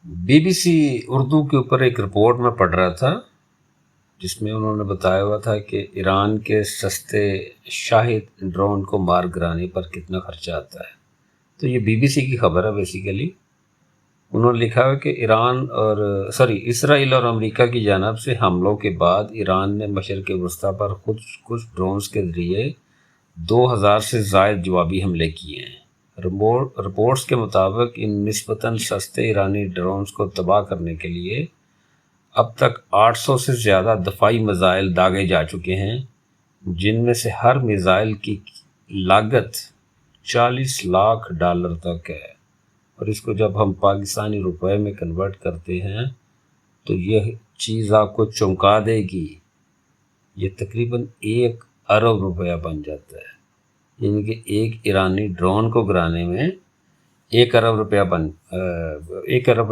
BBC Urdu کے اوپر ایک رپورٹ میں پڑھ رہا تھا جس میں انہوں نے بتایا ہوا تھا کہ ایران کے سستے شاہد ڈرون کو مار گرانے پر کتنا خرچہ آتا ہے۔ تو یہ BBC کی خبر ہے بیسیکلی۔ انہوں نے لکھا ہے کہ اسرائیل اور امریکہ کی جانب سے حملوں کے بعد ایران نے مشرق وسطیٰ پر کچھ ڈرونز کے ذریعے 2000 سے زائد جوابی حملے کیے ہیں۔ رپورٹس کے مطابق ان نسبتاً سستے ایرانی ڈرونز کو تباہ کرنے کے لیے اب تک 800 سے زیادہ دفاعی میزائل داغے جا چکے ہیں، جن میں سے ہر میزائل کی لاگت $40 لاکھ تک ہے، اور اس کو جب ہم پاکستانی روپے میں کنورٹ کرتے ہیں تو یہ چیز آپ کو چونکا دے گی۔ یہ تقریباً 1 ارب روپیہ بن جاتا ہے، یعنی کہ ایک ایرانی ڈرون کو گرانے میں 1 ارب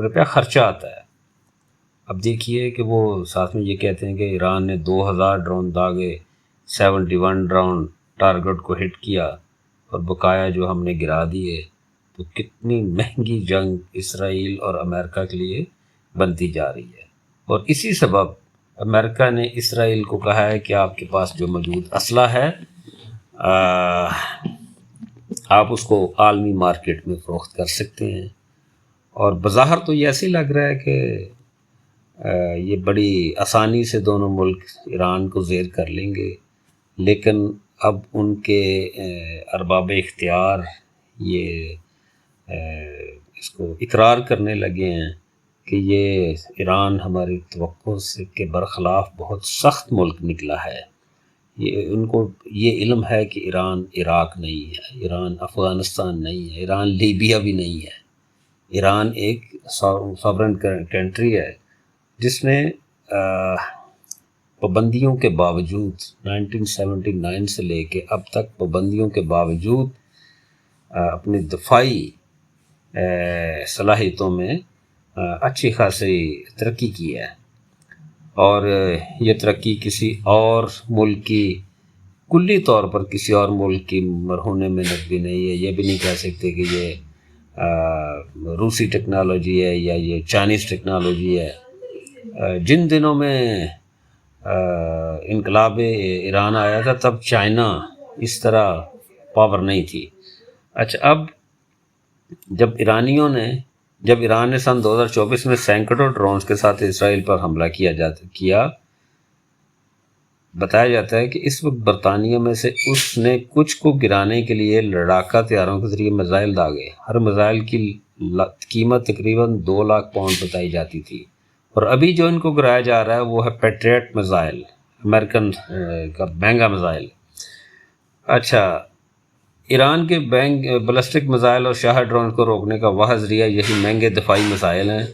روپیہ خرچہ آتا ہے۔ اب دیکھیے کہ وہ ساتھ میں یہ کہتے ہیں کہ ایران نے 2000 ڈرون داغے، 71 ڈرون ٹارگٹ کو ہٹ کیا اور بقایا جو ہم نے گرا دیے۔ تو کتنی مہنگی جنگ اسرائیل اور امریکہ کے لیے بنتی جا رہی ہے، اور اسی سبب امریکہ نے اسرائیل کو کہا ہے کہ آپ کے پاس جو موجود اسلحہ ہے آپ اس کو عالمی مارکیٹ میں فروخت کر سکتے ہیں۔ اور بظاہر تو یہ ایسے لگ رہا ہے کہ یہ بڑی آسانی سے دونوں ملک ایران کو زیر کر لیں گے، لیکن اب ان کے ارباب اختیار یہ اس کو اقرار کرنے لگے ہیں کہ یہ ایران ہماری توقع سے کے برخلاف بہت سخت ملک نکلا ہے۔ ان کو یہ علم ہے کہ ایران عراق نہیں ہے، ایران افغانستان نہیں ہے، ایران لیبیا بھی نہیں ہے۔ ایران ایک ساورن کنٹری ہے جس نے پابندیوں کے باوجود 1979 سے لے کے اب تک پابندیوں کے باوجود اپنی دفاعی صلاحیتوں میں اچھی خاصی ترقی کی ہے، اور یہ ترقی کسی اور ملک کی کلی طور پر کسی اور ملک کی مرہون منت بھی نہیں ہے۔ یہ بھی نہیں کہہ سکتے کہ یہ روسی ٹیکنالوجی ہے یا یہ چائنیز ٹیکنالوجی ہے۔ جن دنوں میں انقلاب ایران آیا تھا تب چائنا اس طرح پاور نہیں تھی۔ اچھا، اب جب ایران نے سن 2024 میں سینکڑوں ڈرونز کے ساتھ اسرائیل پر حملہ کیا، بتایا جاتا ہے کہ اس وقت برطانیہ میں سے اس نے کچھ کو گرانے کے لیے لڑاکا طیاروں کے ذریعے میزائل داغے۔ ہر میزائل کی قیمت تقریباً 2 لاکھ پاؤنڈ بتائی جاتی تھی، اور ابھی جو ان کو گرایا جا رہا ہے وہ ہے پیٹریٹ میزائل، امریکن کا مہنگا میزائل۔ اچھا، ایران کے بیلسٹک میزائل اور شاہد ڈرون کو روکنے کا واحد ذریعہ یہی مہنگے دفاعی میزائل ہیں۔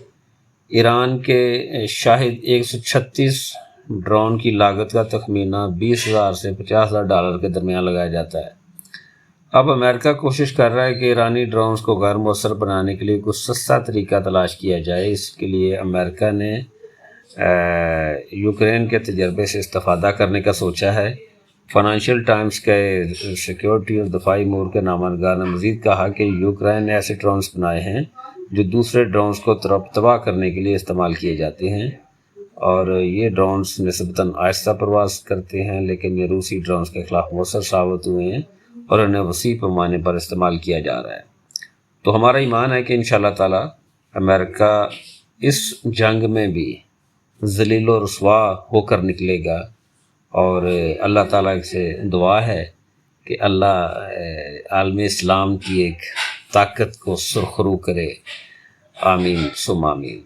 ایران کے شاہد 136 ڈرون کی لاگت کا تخمینہ $20,000 سے $50,000 کے درمیان لگایا جاتا ہے۔ اب امریکہ کوشش کر رہا ہے کہ ایرانی ڈرونز کو غیر مؤثر بنانے کے لیے کچھ سستا طریقہ تلاش کیا جائے۔ اس کے لیے امریکہ نے یوکرین کے تجربے سے استفادہ کرنے کا سوچا ہے۔ فائنینشیل ٹائمز کے سیکیورٹی اور دفاعی امور کے نامہ نے مزید کہا کہ یوکرین نے ایسے ڈرونز بنائے ہیں جو دوسرے ڈرونز کو تباہ کرنے کے لیے استعمال کیے جاتے ہیں، اور یہ ڈرونز نسبتاً آہستہ پرواز کرتے ہیں، لیکن یہ روسی ڈرونز کے خلاف مؤثر ثابت ہوئے ہیں اور انہیں وسیع پیمانے پر استعمال کیا جا رہا ہے۔ تو ہمارا ایمان ہے کہ انشاءاللہ تعالی امریکہ اس جنگ میں بھی ذلیل و رسوا ہو کر نکلے گا، اور اللہ تعالیٰ سے دعا ہے کہ اللہ عالم اسلام کی ایک طاقت کو سرخرو کرے۔ آمین ثم آمین۔